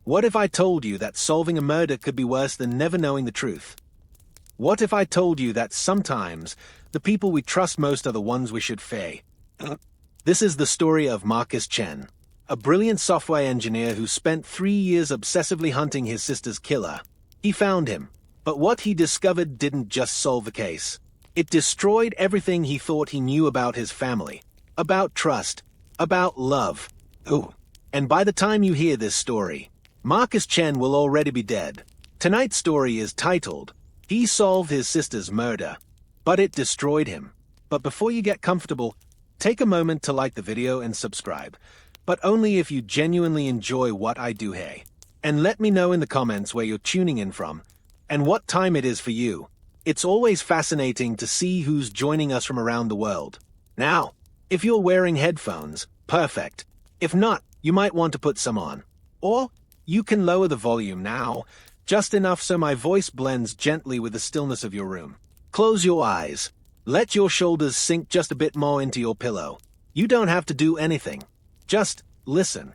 What if I told you that solving a murder could be worse than never knowing the truth? What if I told you that sometimes the people we trust most are the ones we should fear? This is the story of Marcus Chen, a brilliant software engineer who spent 3 years obsessively hunting his sister's killer. He found him, but what he discovered didn't just solve the case. It destroyed everything he thought he knew about his family, about trust, about love. Ooh. And by the time you hear this story, Marcus Chen will already be dead. Tonight's story is titled, He Solved His Sister's Murder, but It Destroyed Him. But before you get comfortable, take a moment to like the video and subscribe, but only if you genuinely enjoy what I do here. And let me know in the comments where you're tuning in from, and what time it is for you. It's always fascinating to see who's joining us from around the world. Now, if you're wearing headphones, perfect. If not, you might want to put some on. Or, you can lower the volume now, just enough so my voice blends gently with the stillness of your room. Close your eyes. Let your shoulders sink just a bit more into your pillow. You don't have to do anything. Just listen.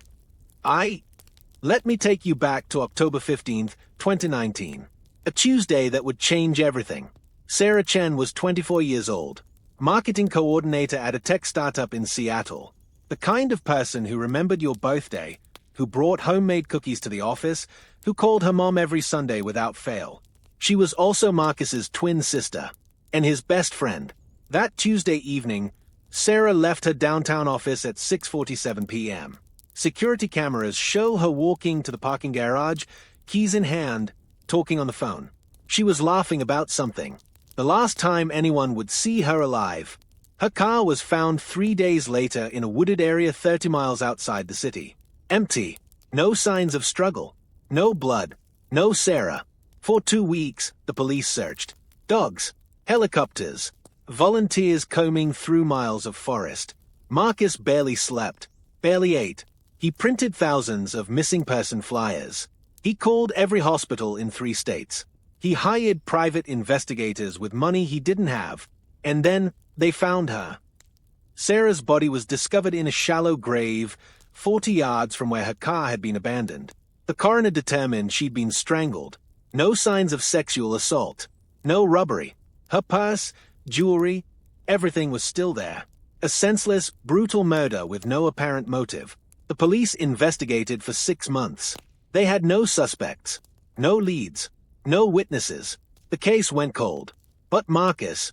Let me take you back to October 15th, 2019. A Tuesday that would change everything. Sarah Chen was 24 years old, marketing coordinator at a tech startup in Seattle. The kind of person who remembered your birthday, who brought homemade cookies to the office, who called her mom every Sunday without fail. She was also Marcus's twin sister, and his best friend. That Tuesday evening, Sarah left her downtown office at 6:47 p.m. Security cameras show her walking to the parking garage, keys in hand, talking on the phone. She was laughing about something. The last time anyone would see her alive. Her car was found 3 days later in a wooded area 30 miles outside the city. Empty. No signs of struggle. No blood. No Sarah. For 2 weeks, the police searched. Dogs. Helicopters. Volunteers combing through miles of forest. Marcus barely slept. Barely ate. He printed thousands of missing person flyers. He called every hospital in 3 states. He hired private investigators with money he didn't have. And then, they found her. Sarah's body was discovered in a shallow grave, 40 yards from where her car had been abandoned. The coroner determined she'd been strangled. No signs of sexual assault. No robbery. Her purse, jewelry, everything was still there. A senseless, brutal murder with no apparent motive. The police investigated for 6 months. They had no suspects, no leads, no witnesses. The case went cold. But Marcus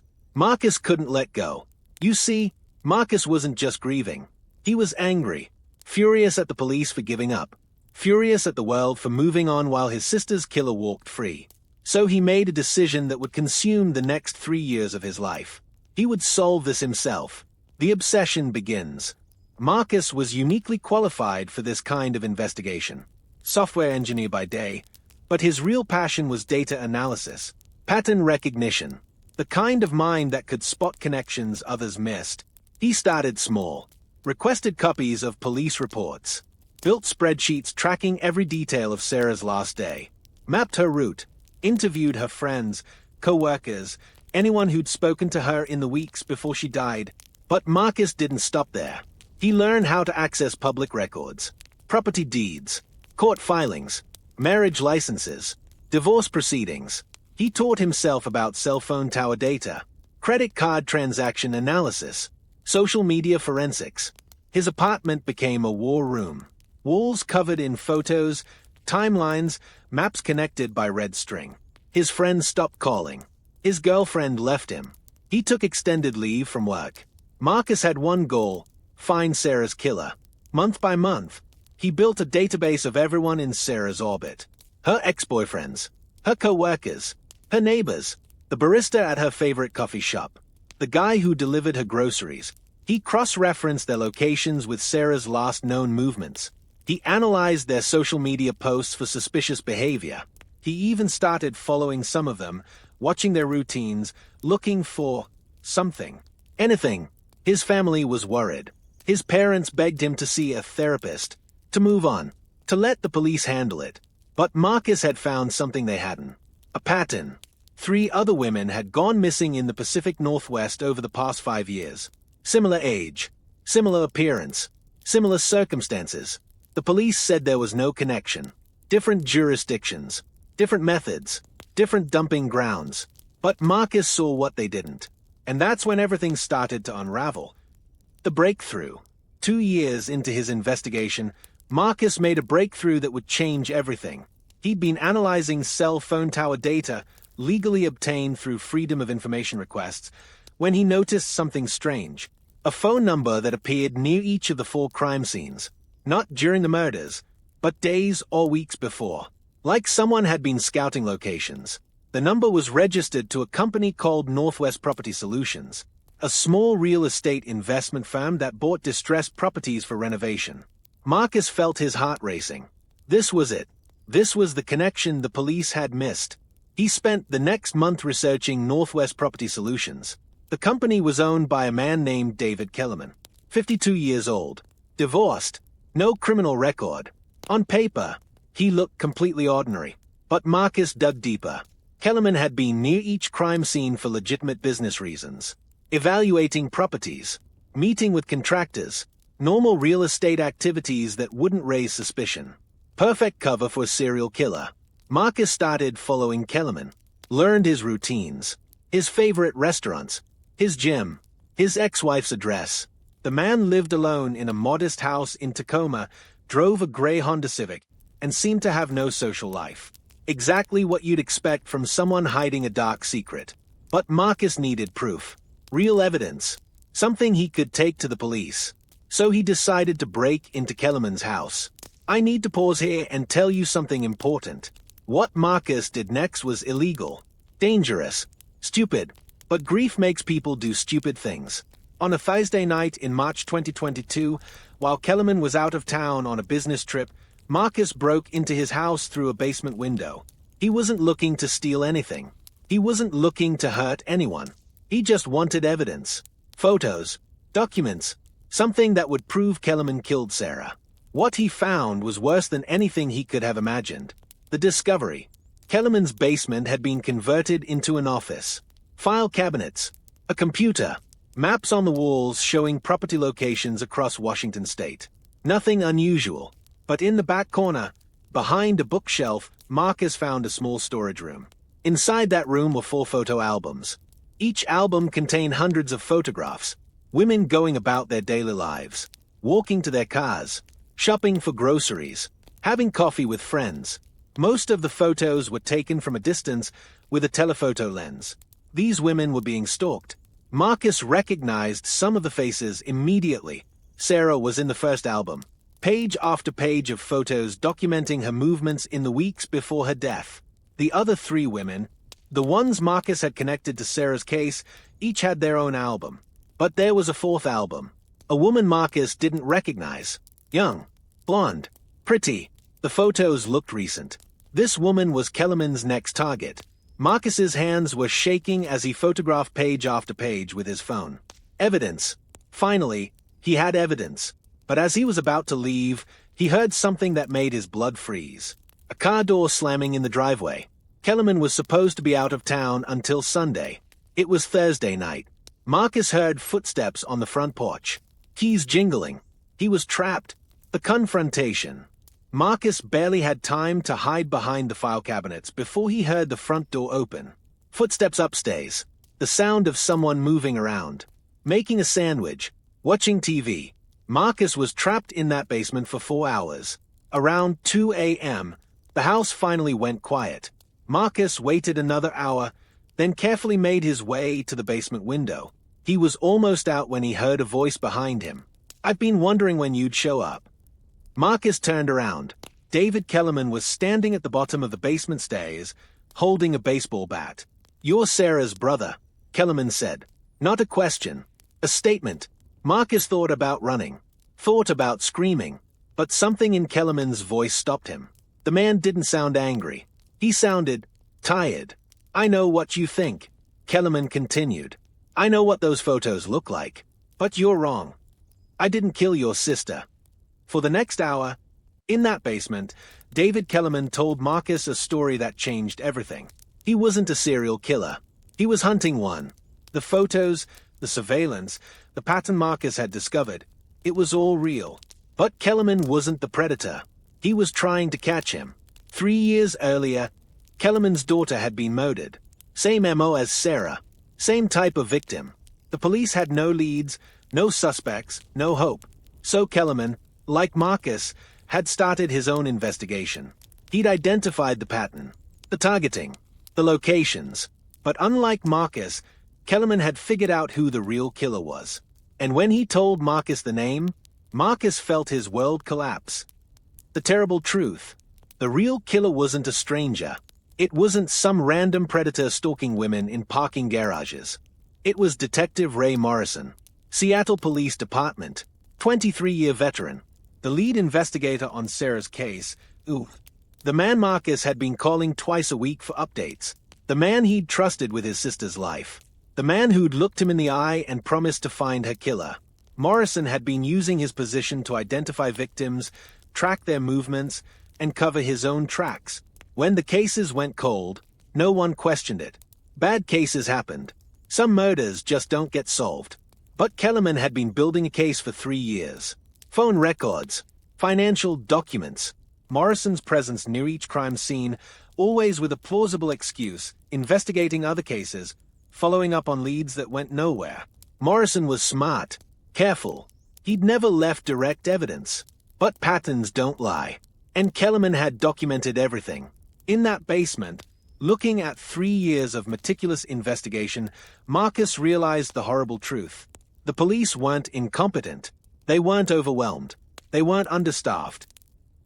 couldn't let go. You see, Marcus wasn't just grieving. He was angry, furious at the police for giving up, furious at the world for moving on while his sister's killer walked free. So he made a decision that would consume the next 3 years of his life. He would solve this himself. The obsession begins. Marcus was uniquely qualified for this kind of investigation. Software engineer by day, but his real passion was data analysis, pattern recognition, the kind of mind that could spot connections others missed. He started small, requested copies of police reports, built spreadsheets tracking every detail of Sarah's last day, mapped her route, interviewed her friends, co-workers, anyone who'd spoken to her in the weeks before she died. But Marcus didn't stop there. He learned how to access public records, property deeds, court filings, marriage licenses, divorce proceedings. He taught himself about cell phone tower data, credit card transaction analysis, social media forensics. His apartment became a war room. Walls covered in photos, timelines, maps connected by red string. His friends stopped calling. His girlfriend left him. He took extended leave from work. Marcus had one goal: find Sarah's killer. Month by month, he built a database of everyone in Sarah's orbit. Her ex-boyfriends, her co-workers, her neighbors, the barista at her favorite coffee shop, the guy who delivered her groceries. He cross-referenced their locations with Sarah's last known movements. He analyzed their social media posts for suspicious behavior. He even started following some of them, watching their routines, looking for something. Anything. His family was worried. His parents begged him to see a therapist, to move on, to let the police handle it. But Marcus had found something they hadn't. A pattern. 3 other women had gone missing in the Pacific Northwest over the past 5 years. Similar age, similar appearance, similar circumstances. The police said there was no connection. different jurisdictions, different methods, different dumping grounds. But Marcus saw what they didn't. And that's when everything started to unravel. The breakthrough. 2 years into his investigation, Marcus made a breakthrough that would change everything. He'd been analyzing cell phone tower data, legally obtained through Freedom of Information requests, when he noticed something strange. A phone number that appeared near each of the 4 crime scenes. Not during the murders, but days or weeks before. Like someone had been scouting locations. The number was registered to a company called Northwest Property Solutions, a small real estate investment firm that bought distressed properties for renovation. Marcus felt his heart racing. This was it. This was the connection the police had missed. He spent the next month researching Northwest Property Solutions. The company was owned by a man named David Kellerman, 52 years old, divorced, no criminal record. On paper, he looked completely ordinary. But Marcus dug deeper. Kellerman had been near each crime scene for legitimate business reasons. Evaluating properties, meeting with contractors, normal real estate activities that wouldn't raise suspicion. Perfect cover for a serial killer. Marcus started following Kellerman, learned his routines, his favorite restaurants, his gym, his ex-wife's address. The man lived alone in a modest house in Tacoma, drove a gray Honda Civic, and seemed to have no social life. Exactly what you'd expect from someone hiding a dark secret. But Marcus needed proof. Real evidence. Something he could take to the police. So he decided to break into Kellerman's house. I need to pause here and tell you something important. What Marcus did next was illegal, dangerous, stupid, but grief makes people do stupid things. On a Thursday night in March 2022, while Kellerman was out of town on a business trip, Marcus broke into his house through a basement window. He wasn't looking to steal anything. He wasn't looking to hurt anyone. He just wanted evidence. Photos, documents, something that would prove Kellerman killed Sarah. What he found was worse than anything he could have imagined. The discovery. Kellerman's basement had been converted into an office. File cabinets, a computer, maps on the walls showing property locations across Washington state. Nothing unusual. But in the back corner, behind a bookshelf, Marcus found a small storage room. Inside that room were 4 photo albums. Each album contained hundreds of photographs. Women going about their daily lives, walking to their cars, shopping for groceries, having coffee with friends. Most of the photos were taken from a distance with a telephoto lens. These women were being stalked. Marcus recognized some of the faces immediately. Sarah was in the first album. Page after page of photos documenting her movements in the weeks before her death. The other 3 women, the ones Marcus had connected to Sarah's case, each had their own album. But there was a 4th album. A woman Marcus didn't recognize. Young, blonde, pretty. The photos looked recent. This woman was Kellerman's next target. Marcus's hands were shaking as he photographed page after page with his phone. Evidence. Finally, he had evidence. But as he was about to leave, he heard something that made his blood freeze. A car door slamming in the driveway. Kellerman was supposed to be out of town until Sunday. It was Thursday night. Marcus heard footsteps on the front porch. Keys jingling. He was trapped. The confrontation. Marcus barely had time to hide behind the file cabinets before he heard the front door open. Footsteps upstairs. The sound of someone moving around. Making a sandwich. Watching TV. Marcus was trapped in that basement for 4 hours. Around 2 a.m., the house finally went quiet. Marcus waited another hour, then carefully made his way to the basement window. He was almost out when he heard a voice behind him. "I've been wondering when you'd show up." Marcus turned around. David Kellerman was standing at the bottom of the basement stairs, holding a baseball bat. "You're Sarah's brother," Kellerman said. Not a question. A statement. Marcus thought about running. Thought about screaming. But something in Kellerman's voice stopped him. The man didn't sound angry. He sounded tired. "I know what you think," Kellerman continued. "I know what those photos look like. But you're wrong. I didn't kill your sister." For the next hour, in that basement, David Kellerman told Marcus a story that changed everything. He wasn't a serial killer. He was hunting one. The photos, the surveillance, the pattern Marcus had discovered, it was all real. But Kellerman wasn't the predator. He was trying to catch him. 3 years earlier, Kellerman's daughter had been murdered. Same MO as Sarah. Same type of victim. The police had no leads, no suspects, no hope. So Kellerman, like Marcus, had started his own investigation. He'd identified the pattern, the targeting, the locations. But unlike Marcus, Kellerman had figured out who the real killer was. And when he told Marcus the name, Marcus felt his world collapse. The terrible truth. The real killer wasn't a stranger. It wasn't some random predator stalking women in parking garages. It was Detective Ray Morrison, Seattle Police Department, 23-year veteran, the lead investigator on Sarah's case. The man Marcus had been calling twice a week for updates. The man he'd trusted with his sister's life. The man who'd looked him in the eye and promised to find her killer. Morrison had been using his position to identify victims, track their movements, and cover his own tracks. When the cases went cold, no one questioned it. Bad cases happened. Some murders just don't get solved. But Kellerman had been building a case for 3 years. Phone records, financial documents, Morrison's presence near each crime scene, always with a plausible excuse, investigating other cases, following up on leads that went nowhere. Morrison was smart, careful. He'd never left direct evidence. But patterns don't lie. And Kellerman had documented everything. In that basement, looking at 3 years of meticulous investigation, Marcus realized the horrible truth. The police weren't incompetent. They weren't overwhelmed. They weren't understaffed.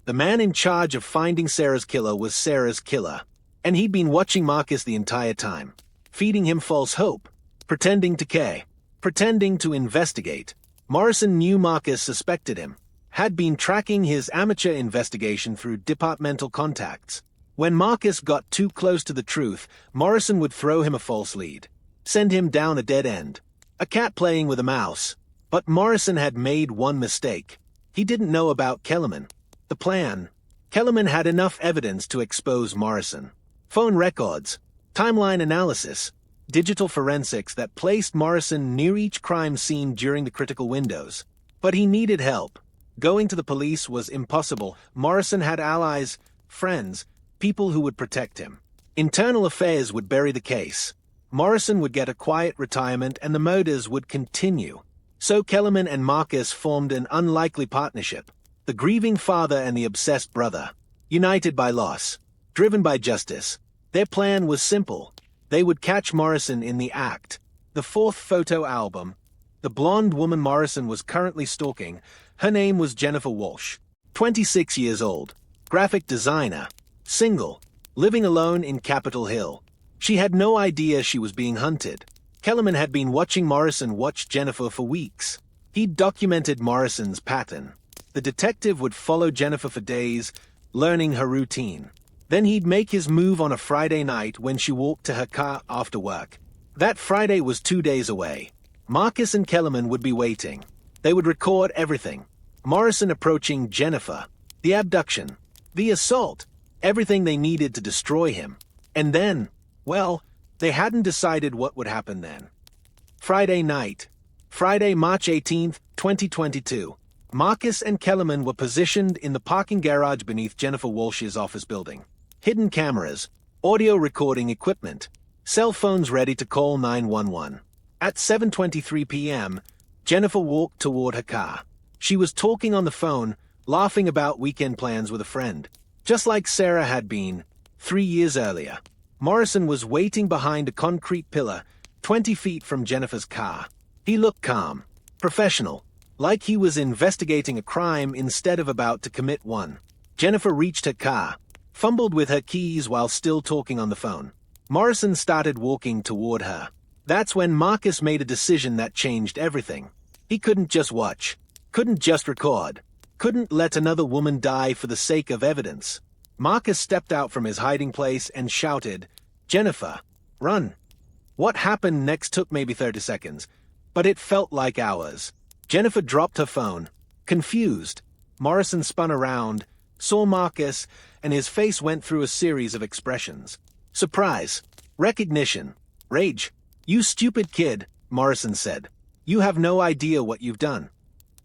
The man in charge of finding Sarah's killer was Sarah's killer. And he'd been watching Marcus the entire time, feeding him false hope, pretending to care, pretending to investigate. Morrison knew Marcus suspected him, had been tracking his amateur investigation through departmental contacts. When Marcus got too close to the truth, Morrison would throw him a false lead, send him down a dead end. A cat playing with a mouse. But Morrison had made one mistake. He didn't know about Kellerman. The plan. Kellerman had enough evidence to expose Morrison. Phone records, timeline analysis, digital forensics that placed Morrison near each crime scene during the critical windows. But he needed help. Going to the police was impossible. Morrison had allies, friends, people who would protect him. Internal affairs would bury the case. Morrison would get a quiet retirement and the murders would continue. So Kellerman and Marcus formed an unlikely partnership. The grieving father and the obsessed brother. United by loss. Driven by justice. Their plan was simple. They would catch Morrison in the act. The fourth photo album. The blonde woman Morrison was currently stalking. Her name was Jennifer Walsh. 26 years old. Graphic designer. Single. Living alone in Capitol Hill. She had no idea she was being hunted. Kellerman had been watching Morrison watch Jennifer for weeks. He'd documented Morrison's pattern. The detective would follow Jennifer for days, learning her routine. Then he'd make his move on a Friday night when she walked to her car after work. That Friday was 2 days away. Marcus and Kellerman would be waiting. They would record everything. Morrison approaching Jennifer. The abduction. The assault. Everything they needed to destroy him. And then, well, they hadn't decided what would happen then. Friday night. Friday, March 18th, 2022. Marcus and Kellerman were positioned in the parking garage beneath Jennifer Walsh's office building. Hidden cameras, audio recording equipment, cell phones ready to call 911. At 7:23 p.m., Jennifer walked toward her car. She was talking on the phone, laughing about weekend plans with a friend. Just like Sarah had been, 3 years earlier. Morrison was waiting behind a concrete pillar, 20 feet from Jennifer's car. He looked calm, professional, like he was investigating a crime instead of about to commit one. Jennifer reached her car, fumbled with her keys while still talking on the phone. Morrison started walking toward her. That's when Marcus made a decision that changed everything. He couldn't just watch, couldn't just record, couldn't let another woman die for the sake of evidence. Marcus stepped out from his hiding place and shouted, "Jennifer, run!" What happened next took maybe 30 seconds, but it felt like hours. Jennifer dropped her phone, confused. Morrison spun around, saw Marcus, and his face went through a series of expressions. Surprise, recognition, rage. "You stupid kid," Morrison said. "You have no idea what you've done."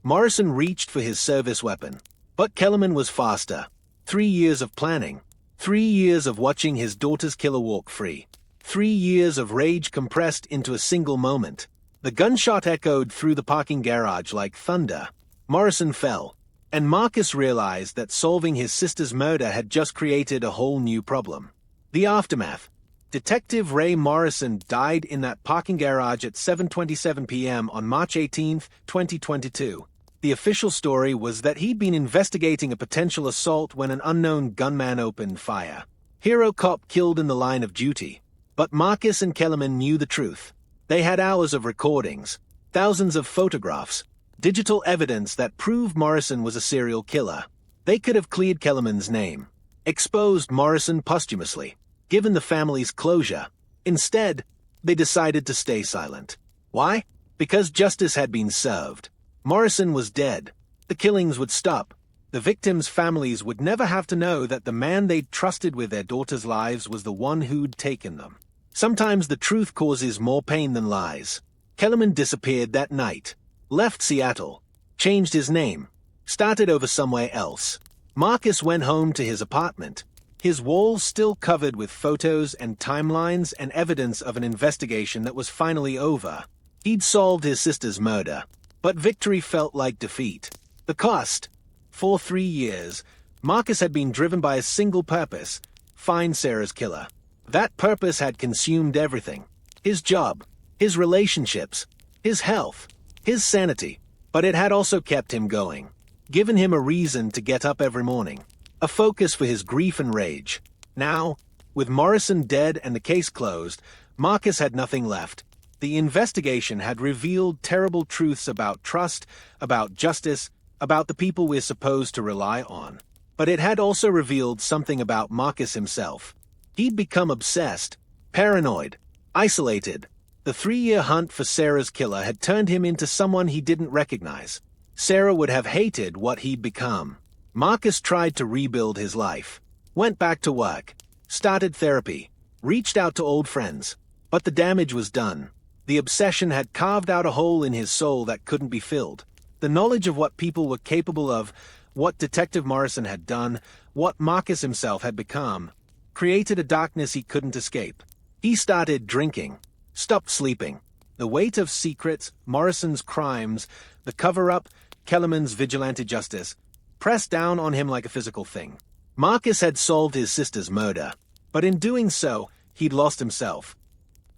Morrison reached for his service weapon. But Kellerman was faster. 3 years of planning. 3 years of watching his daughter's killer walk free. 3 years of rage compressed into a single moment. The gunshot echoed through the parking garage like thunder. Morrison fell, and Marcus realized that solving his sister's murder had just created a whole new problem. The aftermath. Detective Ray Morrison died in that parking garage at 7:27 p.m. on March 18, 2022. The official story was that he'd been investigating a potential assault when an unknown gunman opened fire. Hero cop killed in the line of duty. But Marcus and Kellerman knew the truth. They had hours of recordings, thousands of photographs, digital evidence that proved Morrison was a serial killer. They could have cleared Kellerman's name, exposed Morrison posthumously, given the family's closure. Instead, they decided to stay silent. Why? Because justice had been served. Morrison was dead. The killings would stop. The victims' families would never have to know that the man they'd trusted with their daughters' lives was the one who'd taken them. Sometimes the truth causes more pain than lies. Kellerman disappeared that night, left Seattle, changed his name, started over somewhere else. Marcus went home to his apartment, his walls still covered with photos and timelines and evidence of an investigation that was finally over. He'd solved his sister's murder, but victory felt like defeat. The cost? For 3 years, Marcus had been driven by a single purpose: find Sarah's killer. That purpose had consumed everything. His job, his relationships, his health, his sanity. But it had also kept him going, given him a reason to get up every morning, a focus for his grief and rage. Now, with Morrison dead and the case closed, Marcus had nothing left. The investigation had revealed terrible truths about trust, about justice, about the people we're supposed to rely on. But it had also revealed something about Marcus himself. He'd become obsessed, paranoid, isolated. The 3-year hunt for Sarah's killer had turned him into someone he didn't recognize. Sarah would have hated what he'd become. Marcus tried to rebuild his life, went back to work, started therapy, reached out to old friends. But the damage was done. The obsession had carved out a hole in his soul that couldn't be filled. The knowledge of what people were capable of, what Detective Morrison had done, what Marcus himself had become, created a darkness he couldn't escape. He started drinking, stopped sleeping. The weight of secrets, Morrison's crimes, the cover-up, Kellerman's vigilante justice, pressed down on him like a physical thing. Marcus had solved his sister's murder, but in doing so, he'd lost himself.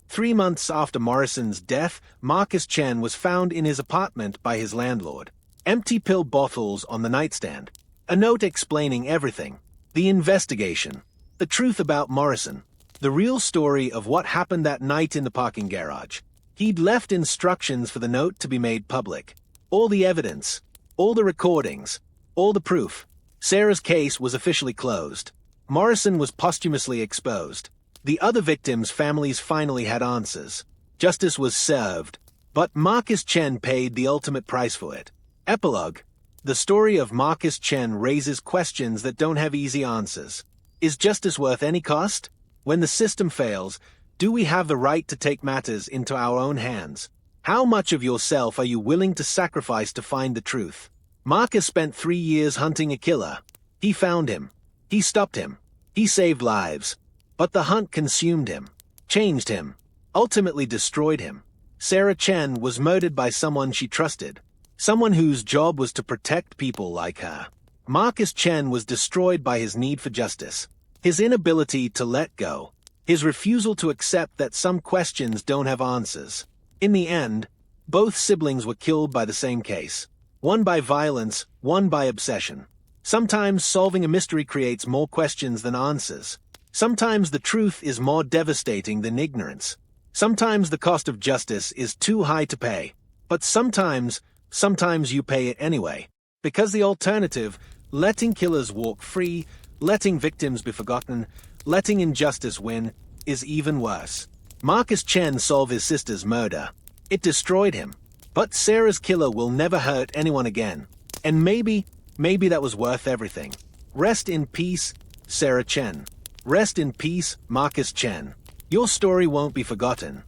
3 months after Morrison's death, Marcus Chen was found in his apartment by his landlord. Empty pill bottles on the nightstand. A note explaining everything. The investigation. The truth about Morrison. The real story of what happened that night in the parking garage. He'd left instructions for the note to be made public. All the evidence. All the recordings. All the proof. Sarah's case was officially closed. Morrison was posthumously exposed. The other victims' families finally had answers. Justice was served. But Marcus Chen paid the ultimate price for it. Epilogue. The story of Marcus Chen raises questions that don't have easy answers. Is justice worth any cost? When the system fails, do we have the right to take matters into our own hands? How much of yourself are you willing to sacrifice to find the truth? Marcus spent 3 years hunting a killer. He found him. He stopped him. He saved lives. But the hunt consumed him, changed him, ultimately destroyed him. Sarah Chen was murdered by someone she trusted, someone whose job was to protect people like her. Marcus Chen was destroyed by his need for justice, his inability to let go, his refusal to accept that some questions don't have answers. In the end, both siblings were killed by the same case, one by violence, one by obsession. Sometimes solving a mystery creates more questions than answers. Sometimes the truth is more devastating than ignorance. Sometimes the cost of justice is too high to pay. But sometimes you pay it anyway. Because the alternative, letting killers walk free, letting victims be forgotten, letting injustice win, is even worse. Marcus Chen solved his sister's murder. It destroyed him. But Sarah's killer will never hurt anyone again. And maybe that was worth everything. Rest in peace, Sarah Chen. Rest in peace, Marcus Chen. Your story won't be forgotten.